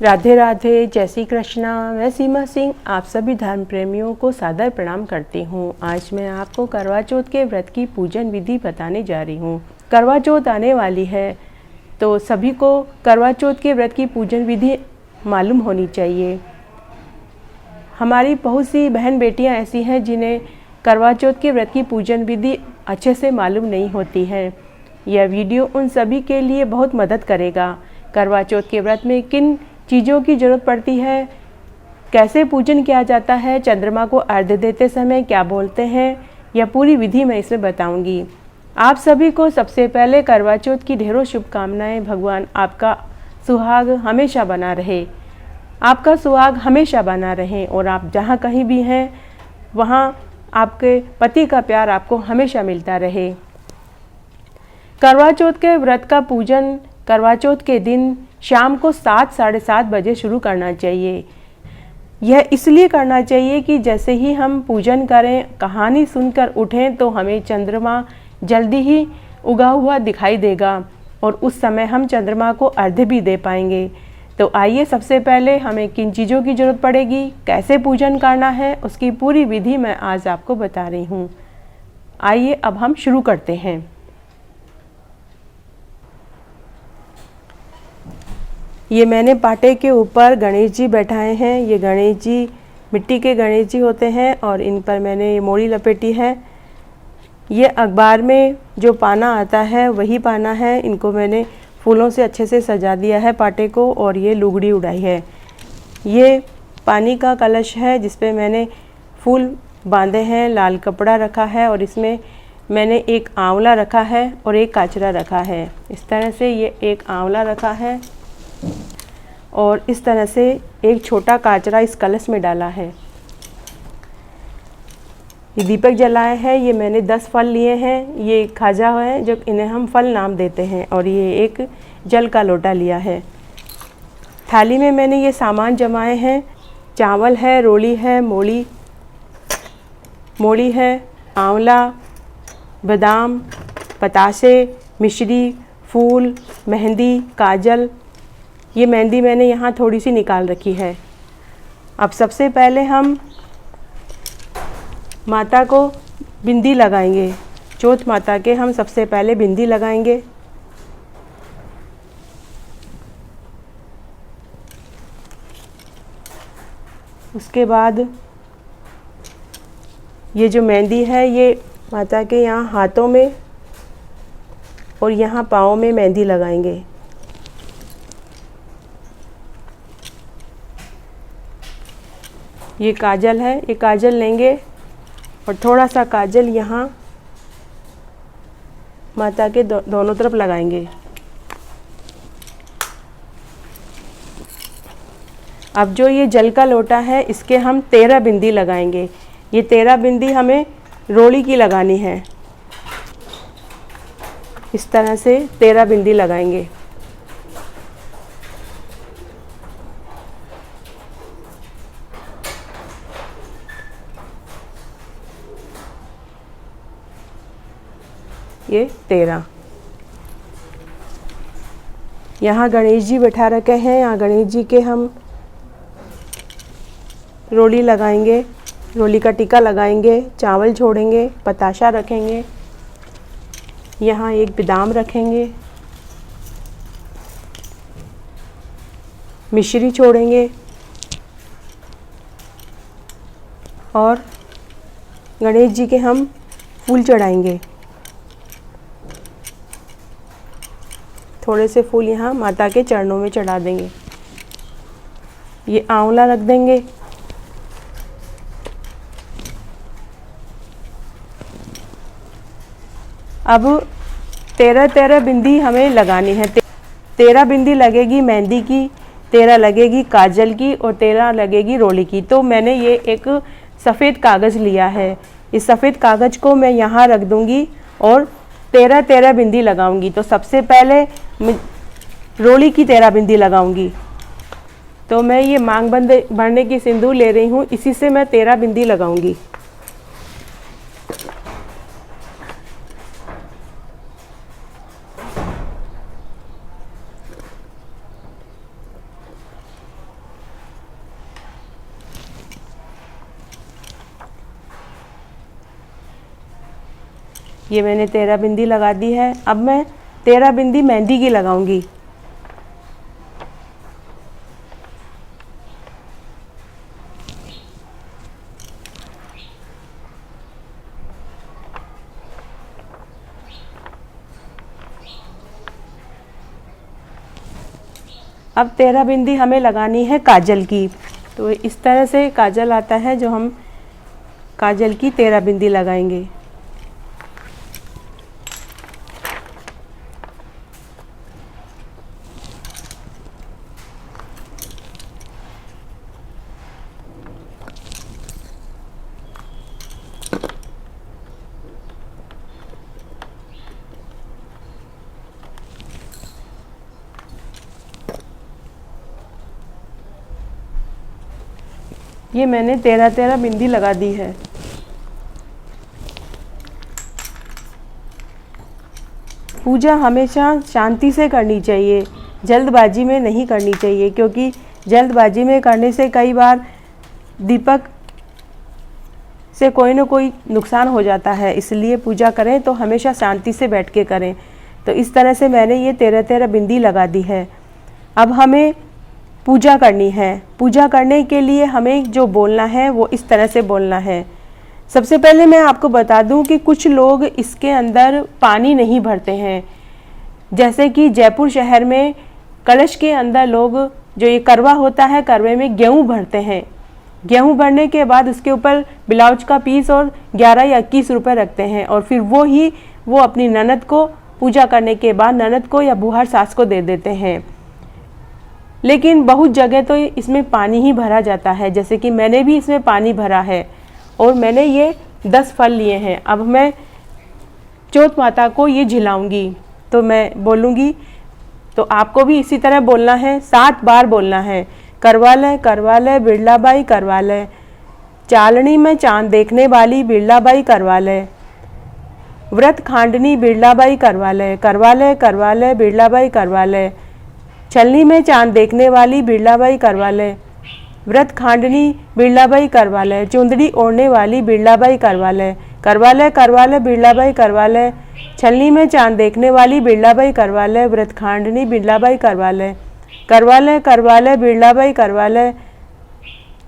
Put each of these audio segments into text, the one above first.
राधे राधे, जय श्री कृष्णा। मैं सीमा सिंह आप सभी धर्म प्रेमियों को सादर प्रणाम करती हूँ। आज मैं आपको करवा चौथ के व्रत की पूजन विधि बताने जा रही हूँ। करवा चौथ आने वाली है तो सभी को करवा चौथ के व्रत की पूजन विधि मालूम होनी चाहिए। हमारी बहुत सी बहन बेटियाँ ऐसी हैं जिन्हें करवा चौथ के व्रत की पूजन विधि अच्छे से मालूम नहीं होती है। यह वीडियो उन सभी के लिए बहुत मदद करेगा। करवा चौथ के व्रत में किन चीज़ों की ज़रूरत पड़ती है, कैसे पूजन किया जाता है, चंद्रमा को अर्घ्य देते समय क्या बोलते हैं, यह पूरी विधि मैं इसमें बताऊंगी। आप सभी को सबसे पहले करवा चौथ की ढेरों शुभकामनाएं। भगवान आपका सुहाग हमेशा बना रहे, आपका सुहाग हमेशा बना रहे और आप जहाँ कहीं भी हैं वहाँ आपके पति का प्यार आपको हमेशा मिलता रहे। करवा चौथ के व्रत का पूजन करवा चौथ के दिन शाम को 7 साढ़े 7 बजे शुरू करना चाहिए। यह इसलिए करना चाहिए कि जैसे ही हम पूजन करें, कहानी सुनकर उठें तो हमें चंद्रमा जल्दी ही उगा हुआ दिखाई देगा और उस समय हम चंद्रमा को अर्घ्य भी दे पाएंगे। तो आइए सबसे पहले हमें किन चीज़ों की ज़रूरत पड़ेगी, कैसे पूजन करना है, उसकी पूरी विधि मैं आज आपको बता रही हूँ। आइए अब हम शुरू करते हैं। ये मैंने पाटे के ऊपर गणेश जी बैठाए हैं। ये गणेश जी मिट्टी के गणेश जी होते हैं और इन पर मैंने ये मोड़ी लपेटी है। ये अखबार में जो पाना आता है वही पाना है। इनको मैंने फूलों से अच्छे से सजा दिया है पाटे को और ये लुगड़ी उड़ाई है। ये पानी का कलश है जिस पे मैंने फूल बांधे हैं, लाल कपड़ा रखा है और इसमें मैंने एक आंवला रखा है और एक काचरा रखा है। इस तरह से ये एक आंवला रखा है और इस तरह से एक छोटा काचरा इस कलश में डाला है। ये दीपक जलाया है। ये मैंने 10 फल लिए हैं। ये खाजा है जो इन्हें हम फल नाम देते हैं और ये एक जल का लोटा लिया है। थाली में मैंने ये सामान जमाए हैं। चावल है, रोली है, मोड़ी है, आंवला, बादाम, बतासे, मिश्री, फूल, मेहंदी, काजल। ये मेहंदी मैंने यहाँ थोड़ी सी निकाल रखी है। अब सबसे पहले हम माता को बिंदी लगाएंगे। चौथ माता के हम सबसे पहले बिंदी लगाएंगे। उसके बाद ये जो मेहंदी है ये माता के यहाँ हाथों में और यहाँ पाँव में मेहंदी लगाएंगे। ये काजल है, ये काजल लेंगे और थोड़ा सा काजल यहाँ माता के दोनों तरफ लगाएंगे। अब जो ये जल का लोटा है इसके हम 13 बिंदी लगाएंगे। ये 13 बिंदी हमें रोली की लगानी है। इस तरह से 13 बिंदी लगाएंगे। ये 13। यहाँ गणेश जी बैठा रखे हैं। यहाँ गणेश जी के हम रोली लगाएंगे, रोली का टीका लगाएंगे, चावल छोड़ेंगे, पताशा रखेंगे, यहाँ एक बादाम रखेंगे, मिश्री छोड़ेंगे और गणेश जी के हम फूल चढ़ाएंगे। थोड़े से फूल यहाँ माता के चरणों में चढ़ा देंगे। ये आंवला रख देंगे। अब 13 बिंदी हमें लगानी है। 13 बिंदी लगेगी मेहंदी की, 13 लगेगी काजल की और 13 लगेगी रोली की। तो मैंने ये एक सफ़ेद कागज़ लिया है। इस सफ़ेद कागज़ को मैं यहाँ रख दूँगी और 13 बिंदी लगाऊंगी। तो सबसे पहले रोली की 13 बिंदी लगाऊंगी। तो मैं ये मांग भरने की सिंदूर ले रही हूँ, इसी से मैं 13 बिंदी लगाऊंगी। ये मैंने 13 बिंदी लगा दी है। अब मैं 13 बिंदी मेहंदी की लगाऊंगी। अब 13 बिंदी हमें लगानी है काजल की। तो इस तरह से काजल आता है, जो हम काजल की 13 बिंदी लगाएंगे। ये मैंने 13 बिंदी लगा दी है। पूजा हमेशा शांति से करनी चाहिए, जल्दबाजी में नहीं करनी चाहिए, क्योंकि जल्दबाजी में करने से कई बार दीपक से कोई ना कोई नुकसान हो जाता है। इसलिए पूजा करें तो हमेशा शांति से बैठ के करें। तो इस तरह से मैंने ये 13 बिंदी लगा दी है। अब हमें पूजा करनी है। पूजा करने के लिए हमें जो बोलना है वो इस तरह से बोलना है। सबसे पहले मैं आपको बता दूं कि कुछ लोग इसके अंदर पानी नहीं भरते हैं। जैसे कि जयपुर शहर में कलश के अंदर लोग, जो ये करवा होता है, करवे में गेहूँ भरते हैं। गेहूँ भरने के बाद उसके ऊपर ब्लाउज का पीस और 11 या 21 रुपये रखते हैं, और फिर वो अपनी ननद को पूजा करने के बाद ननद को या बुहार सास को दे देते हैं। लेकिन बहुत जगह तो इसमें पानी ही भरा जाता है। जैसे कि मैंने भी इसमें पानी भरा है और मैंने ये 10 फल लिए हैं। अब मैं चौथ माता को ये झिलाऊंगी, तो मैं बोलूँगी, तो आपको भी इसी तरह बोलना है। 7 बार बोलना है। करवा ले बिरला बाई करवा ले, चालनी में चांद देखने वाली बिरला बाई करवा ले, व्रत खांडनी बिरला बाई करवा ले बिरला बाई करवा ले, छलनी में चांद देखने वाली बिरला बाई करवा ले, व्रत खांडनी बिरला बाई करवा ले, चुंदड़ी ओढ़ने वाली बिरला बाई करवा ले बिरला बाई करवा ले, छलनी में चांद देखने वाली बिरला बाई करवा ले, व्रत खांडनी बिरला बाई करवा ले बिरला बाई करवा ले,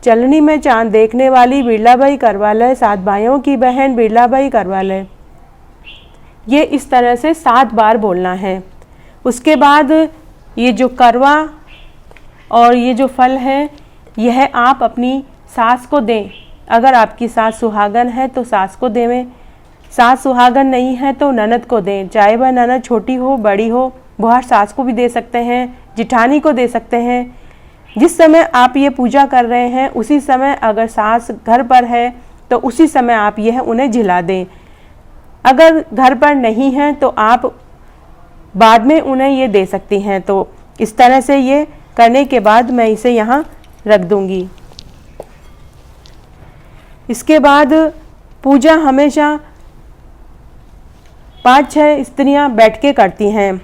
चलनी में चांद देखने वाली बिरला बाई करवा ले, 7 भाइयों की बहन बिरला बाई करवा ले। ये इस तरह से 7 बार बोलना है। उसके बाद ये जो करवा और ये जो फल है, यह आप अपनी सास को दें। अगर आपकी सास सुहागन है तो सास को देवें, सास सुहागन नहीं है तो ननद को दें। चाहे वह ननद छोटी हो बड़ी हो, बुहार सास को भी दे सकते हैं, जिठानी को दे सकते हैं। जिस समय आप ये पूजा कर रहे हैं उसी समय अगर सास घर पर है तो उसी समय आप यह उन्हें झिला दें। अगर घर पर नहीं है तो आप बाद में उन्हें ये दे सकती हैं। तो इस तरह से ये करने के बाद मैं इसे यहाँ रख दूँगी। इसके बाद पूजा हमेशा 5-6 स्त्रियाँ बैठ के करती हैं।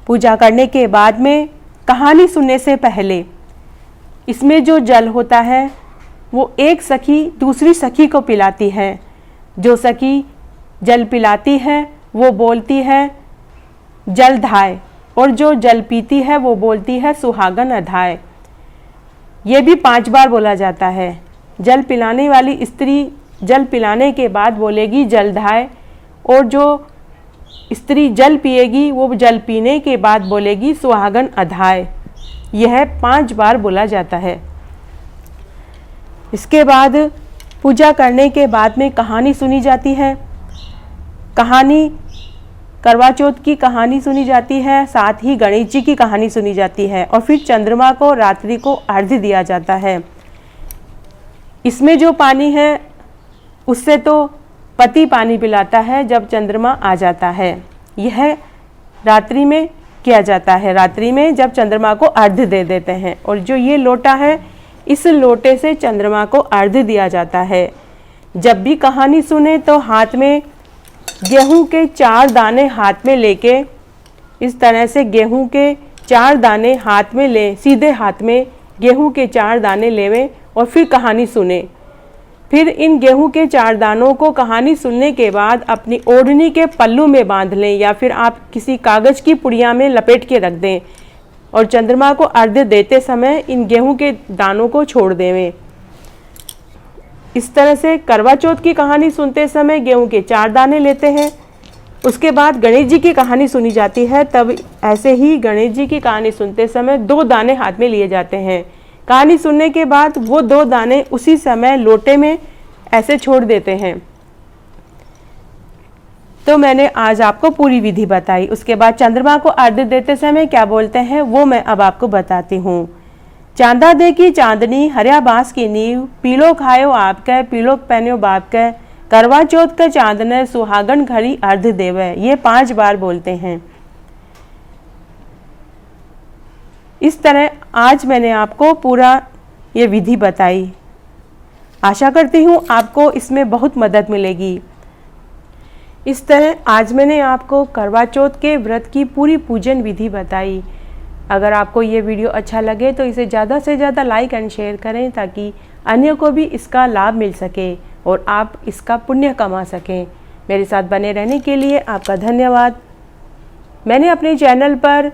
पूजा करने के बाद में कहानी सुनने से पहले इसमें जो जल होता है वो एक सखी दूसरी सखी को पिलाती है। जो सखी जल पिलाती है वो बोलती है जल धाय, और जो जल पीती है वो बोलती है सुहागन अधाय। ये भी 5 बार बोला जाता है। जल पिलाने वाली स्त्री जल पिलाने के बाद बोलेगी जल धाय, और जो स्त्री जल पिएगी वो जल पीने के बाद बोलेगी सुहागन अधाय। यह 5 बार बोला जाता है। इसके बाद पूजा करने के बाद में कहानी सुनी जाती है। कहानी करवा चौथ की कहानी सुनी जाती है, साथ ही गणेश जी की कहानी सुनी जाती है, और फिर चंद्रमा को रात्रि को अर्घ्य दिया जाता है। इसमें जो पानी है उससे तो पति पानी पिलाता है जब चंद्रमा आ जाता है। यह रात्रि में किया जाता है, रात्रि में जब चंद्रमा को अर्घ्य दे देते हैं। और जो ये लोटा है, इस लोटे से चंद्रमा को अर्घ्य दिया जाता है। जब भी कहानी सुने तो हाथ में गेहूं के 4 दाने हाथ में लेके, इस तरह से गेहूं के 4 दाने हाथ में ले, सीधे हाथ में गेहूं के 4 दाने लेवें और फिर कहानी सुने। फिर इन गेहूं के 4 दानों को कहानी सुनने के बाद अपनी ओढ़नी के पल्लू में बांध लें या फिर आप किसी कागज़ की पुड़िया में लपेट के रख दें और चंद्रमा को अर्घ्य देते समय इन गेहूं के दानों को छोड़ देवें। इस तरह से करवा चौथ की कहानी सुनते समय गेहूं के 4 दाने लेते हैं। उसके बाद गणेश जी की कहानी सुनी जाती है, तब ऐसे ही गणेश जी की कहानी सुनते समय 2 दाने हाथ में लिए जाते हैं। कहानी सुनने के बाद वो 2 दाने उसी समय लोटे में ऐसे छोड़ देते हैं। तो मैंने आज आपको पूरी विधि बताई। उसके बाद चंद्रमा को अर्घ्य देते समय क्या बोलते हैं वो मैं अब आपको बताती हूँ। चांदा दे की चांदनी हरिया बांस की नींव, पीलो खायो आपके पीलो पहनो बाप के, करवा चौथ का चांदने सुहागन घड़ी अर्घ्य देवे। ये 5 बार बोलते हैं। इस तरह आज मैंने आपको पूरा ये विधि बताई। आशा करती हूँ आपको इसमें बहुत मदद मिलेगी। इस तरह आज मैंने आपको करवा चौथ के व्रत की पूरी पूजन विधि बताई। अगर आपको ये वीडियो अच्छा लगे तो इसे ज़्यादा से ज़्यादा लाइक एंड शेयर करें ताकि अन्य को भी इसका लाभ मिल सके और आप इसका पुण्य कमा सकें। मेरे साथ बने रहने के लिए आपका धन्यवाद। मैंने अपने चैनल पर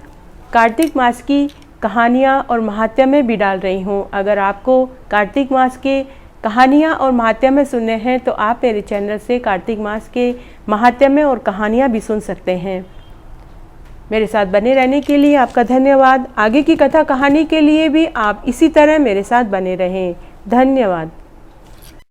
कार्तिक मास की कहानियाँ और महात्म्य भी डाल रही हूँ। अगर आपको कार्तिक मास के कहानियाँ और महात्म्य सुनने हैं तो आप मेरे चैनल से कार्तिक मास के महात्म्य और कहानियाँ भी सुन सकते हैं। मेरे साथ बने रहने के लिए आपका धन्यवाद। आगे की कथा कहानी के लिए भी आप इसी तरह मेरे साथ बने रहें। धन्यवाद।